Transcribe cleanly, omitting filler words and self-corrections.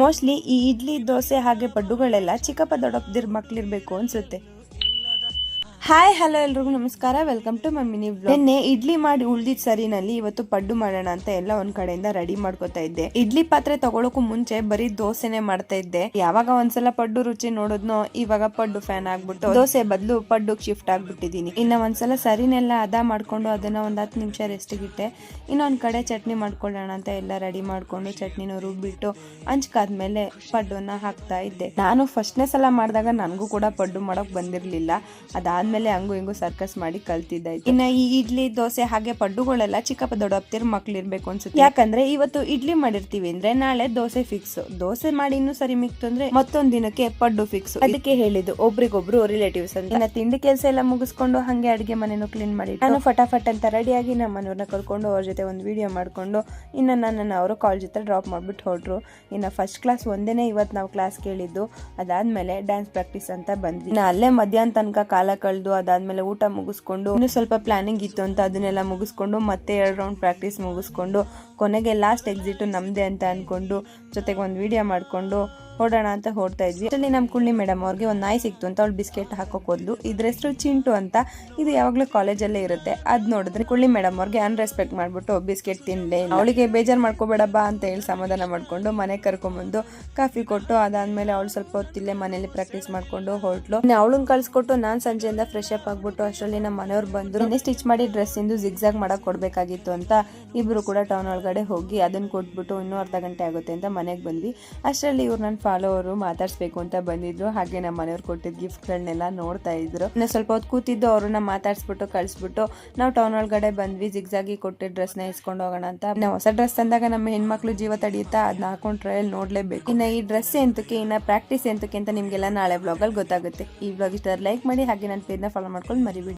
Mostly ಈ ಇಡ್ಲಿ ದೋಸೆ ಹಾಗೆ ಪಡ್ಡುಗಳೆಲ್ಲ ಚಿಕ್ಕಪ್ಪ ದೊಡ್ಡಪ್ಪದಿರ್ ಮಕ್ಳಿರ್ಬೇಕು ಅನ್ಸುತ್ತೆ. ಹಾಯ್ ಹಲೋ ಎಲ್ರಿಗೂ ನಮಸ್ಕಾರ, welcome to my mini vlog. ನಿನ್ನೆ ಇಡ್ಲಿ ಮಾಡಿ ಉಳ್ದಿದ್ ಸರಿನಲ್ಲಿ ಇವತ್ತು ಪಡ್ಡು ಮಾಡೋಣ ಅಂತ ಎಲ್ಲ ಒಂದ್ ಕಡೆಯಿಂದ ರೆಡಿ ಮಾಡ್ಕೋತಾ ಇದ್ದೆ. ಇಡ್ಲಿ ಪಾತ್ರೆ ತಗೊಳಕ್ಕೂ ಮುಂಚೆ ಬರೀ ದೋಸೆನೆ ಮಾಡ್ತಾ ಇದ್ದೆ. ಯಾವಾಗ ಒಂದ್ಸಲ ಪಡ್ಡು ರುಚಿ ನೋಡಿದ್ನೋ ಇವಾಗ ಪಡ್ಡು ಫ್ಯಾನ್ ಆಗ್ಬಿಟ್ಟು ದೋಸೆ ಬದಲು ಪಡ್ಡುಗ್ ಶಿಫ್ಟ್ ಆಗ್ಬಿಟ್ಟಿದೀನಿ. ಇನ್ನ ಒಂದ್ಸಲ ಸರಿನೆಲ್ಲ ಮಾಡ್ಕೊಂಡು ಅದನ್ನ ಒಂದ್ 10 ನಿಮಿಷ ರೆಸ್ಟಿಗಿಟ್ಟೆ. ಇನ್ನೊಂದ್ ಕಡೆ ಚಟ್ನಿ ಮಾಡ್ಕೊಳ್ಳೋಣ ಅಂತ ಎಲ್ಲ ರೆಡಿ ಮಾಡ್ಕೊಂಡು ಚಟ್ನಿನ ರುಬ್ಬಿಟ್ಟು ಹಂಚ್ಕಾದ್ಮೇಲೆ ಪಡ್ಡುನ ಹಾಕ್ತಾ ಇದ್ದೆ. ನಾನು ಫಸ್ಟ್ನೇ ಸಲ ಮಾಡಿದಾಗ ನನ್ಗೂ ಕೂಡ ಪಡ್ಡು ಮಾಡಕ್ ಬಂದಿರ್ಲಿಲ್ಲ. ಅದಾದ್ಮೇಲೆ ಹಂಗು ಹಿಂಗು ಸರ್ಕಸ್ ಮಾಡಿ ಕಲ್ತಿದ್ದೆ. ಇನ್ನ ಈ ಇಡ್ಲಿ ದೋಸೆ ಹಾಗೆ ಪಡ್ಡುಗಳೆಲ್ಲ ಚಿಕ್ಕಪ್ಪ ದೊಡ್ಡಪ್ಪದಿರ್ ಮಕ್ಳು ಇರ್ಬೇಕು ಅನ್ಸುತ್ತೆ. ಯಾಕಂದ್ರೆ ಇವತ್ತು ಇಡ್ಲಿ ಮಾಡಿರ್ತೀವಿ ಅಂದ್ರೆ ನಾಳೆ ದೋಸೆ ಫಿಕ್ಸ್. ದೋಸೆ ಮಾಡಿ ಇನ್ನೂ ಸರಿ ಮಿಕ್ತು ಅಂದ್ರೆ ಮತ್ತೊಂದ್ ದಿನಕ್ಕೆ ಪಡ್ಡು ಫಿಕ್ಸ್. ಅದಕ್ಕೆ ಹೇಳಿದ್ದು ಒಬ್ರಿಗೊಬ್ರು ರಿಲೇಟಿವ್ಸ್ ಅಂತ. ಇನ್ನ ತಿಂಡಿ ಕೆಲಸ ಎಲ್ಲ ಮುಗಿಸ್ಕೊಂಡು ಹಂಗೆ ಅಡಿಗೆ ಮನೆಯನ್ನು ಕ್ಲೀನ್ ಮಾಡಿ ನಾನು ಫಟಾಫಟ್ ಅಂತ ರೆಡಿಯಾಗಿ ನಮ್ಮ ಮನೆಯವ್ರನ್ನ ಕರ್ಕೊಂಡು ಅವ್ರ ಜೊತೆ ಒಂದು ವಿಡಿಯೋ ಮಾಡ್ಕೊಂಡು ಇನ್ನ ನನ್ನ ಅವರು ಕಾಲೇಜ್ ಜೊತೆ ಡ್ರಾಪ್ ಮಾಡ್ಬಿಟ್ಟು ಹೊರಟ್ರು. ಇನ್ನ ಫಸ್ಟ್ ಕ್ಲಾಸ್ ಒಂದೇನೆ ಇವತ್ತು ನಾವು ಕ್ಲಾಸ್ ಕೇಳಿದ್ದು. ಅದಾದ್ಮೇಲೆ ಡ್ಯಾನ್ಸ್ ಪ್ರಾಕ್ಟೀಸ್ ಅಂತ ಬಂದ್ವಿ. ಇನ್ನ ಅಲ್ಲೇ ಮಧ್ಯಾಹ್ನ ತನಕ ಕಾಲ ಕಳೆದು ಅದಾದ್ಮೇಲೆ ಊಟ ಮುಗಿಸ್ಕೊಂಡು ಇನ್ನು ಸ್ವಲ್ಪ ಪ್ಲಾನಿಂಗ್ ಇತ್ತು ಅಂತ ಅದನ್ನೆಲ್ಲ ಮುಗಿಸ್ಕೊಂಡು ಮತ್ತೆ 2 ರೌಂಡ್ ಪ್ರಾಕ್ಟೀಸ್ ಮುಗಿಸ್ಕೊಂಡು ಕೊನೆಗೆ ಲಾಸ್ಟ್ ಎಕ್ಸಿಟ್ ನಮ್ದೇ ಅಂತ ಅನ್ಕೊಂಡು ಜೊತೆಗೆ ಒಂದು ವಿಡಿಯೋ ಮಾಡ್ಕೊಂಡು ಹೊಡೋಣ ಅಂತ ಹೊಡ್ತಾ ಇದ್ವಿ. ಅಷ್ಟರಲ್ಲಿ ನಮ್ಮ ಕುಳ್ಳಿ ಮೇಡಮ್ ಅವ್ರಿಗೆ ಒಂದು ನಾಯಿ ಸಿಕ್ತು ಅಂತ ಅವ್ಳು ಬಿಸ್ಕೆಟ್ ಹಾಕೋಕ್ ಹೋದ್ಲು. ಇದ್ರ ಹೆಸರು ಚಿಂಟು ಅಂತ. ಇದು ಯಾವಾಗ್ಲೂ ಕಾಲೇಜಲ್ಲೇ ಇರುತ್ತೆ. ಅದ್ ನೋಡಿದ್ರೆ ಕುಳ್ಳಿ ಮೇಡಮ್ ಅವ್ರಿಗೆ ಅನ್ರೆಸ್ಪೆಕ್ಟ್ ಮಾಡ್ಬಿಟ್ಟು ಬಿಸ್ಕೆಟ್ ತಿನ್ಲೇ ಇಲ್ಲ. ಅವಳಿಗೆ ಬೇಜಾರ್ ಮಾಡ್ಕೋಬೇಡಬ್ಬ ಅಂತ ಹೇಳಿ ಸಮಾಧಾನ ಮಾಡ್ಕೊಂಡು ಮನೆಗೆ ಕರ್ಕೊಂಡ್ಬಂದು ಕಾಫಿ ಕೊಟ್ಟು ಅದಾದ್ಮೇಲೆ ಅವಳು ಸ್ವಲ್ಪ ಹೊತ್ತಿಲ್ಲೇ ಮನೇಲಿ ಪ್ರಾಕ್ಟೀಸ್ ಮಾಡ್ಕೊಂಡು ಹೊರಟ್ಲು. ಅವಳನ್ನ ಕಳ್ಸಿಕೊಟ್ಟು ನಾನ್ ಸಂಜೆಯಿಂದ ಫ್ರೆಶ್ ಅಪ್ ಆಗ್ಬಿಟ್ಟು ಅಷ್ಟರಲ್ಲಿ ನಮ್ಮ ಮನೆಯವ್ರು ಬಂದ್ರು. ಸ್ಟಿಚ್ ಮಾಡಿ ಡ್ರೆಸ್ ಇಂದು ಜಿಗ್ಜಾಗ್ ಮಾಡಕ್ ಕೊಡ್ಬೇಕಾಗಿತ್ತು ಅಂತ ಇಬ್ರು ಕೂಡ ಟೌನ್ ಒಳಗಡೆ ಹೋಗಿ ಅದನ್ನ ಕೊಟ್ಬಿಟ್ಟು ಇನ್ನೂ ಅರ್ಧ ಗಂಟೆ ಆಗುತ್ತೆ ಅಂತ ಮನೆಗೆ ಬಂದ್ವಿ. ಅಷ್ಟರಲ್ಲಿ ಇವ್ರು ನನ್ನ ಫಾಲೋವರು ಮಾತಾಡ್ಸ್ಬೇಕು ಅಂತ ಬಂದಿದ್ರು. ಹಾಗೆ ನಮ್ಮ ಮನೆಯವ್ರು ಕೊಟ್ಟಿದ್ದ ಗಿಫ್ಟ್ಗಳನ್ನೆಲ್ಲ ನೋಡ್ತಾ ಇದ್ರು. ಇನ್ನು ಸ್ವಲ್ಪ ಹೊತ್ತು ಕೂತಿದ್ದು ಅವ್ರನ್ನ ಮಾತಾಡ್ಸ್ಬಿಟ್ಟು ಕಳ್ಸ್ಬಿಟ್ಟು ನಾವು ಟೌನ್ ಒಳಗಡೆ ಬಂದ್ವಿ. ಜಿಗ್ಜಾಗಿ ಕೊಟ್ಟಿದ್ದ ಡ್ರೆಸ್ ನ ಇಸ್ಕೊಂಡು ಹೋಗೋಣ ಅಂತ. ನಾವು ಹೊಸ ಡ್ರೆಸ್ ತಂದಾಗ ನಮ್ಮ ಹೆಣ್ಮಕ್ಳು ಜೀವ ತಡೆಯುತ್ತಾ ಅದನ್ನ ಹಾಕೊಂಡು ಟ್ರಯಲ್ ನೋಡ್ಲೇಬೇಕು. ಇನ್ನ ಈ ಡ್ರೆಸ್ ಎಂತಕ್ಕೆ, ಇನ್ನ ಪ್ರಾಕ್ಟೀಸ್ ಎಂತಕ್ಕೆ ಅಂತ ನಿಮ್ಗೆಲ್ಲ ನಾಳೆ ವ್ಲಾಗ್ ಅಲ್ಲಿ ಗೊತ್ತಾಗುತ್ತೆ. ಈ ವ್ಲಾಗ್ ಇಷ್ಟ ಲೈಕ್ ಮಾಡಿ, ಹಾಗೆ ನನ್ನ ಪೇಜ್ನ ಫಾಲೋ ಮಾಡ್ಕೊಂಡು ಮರಿಬೇಡಿ.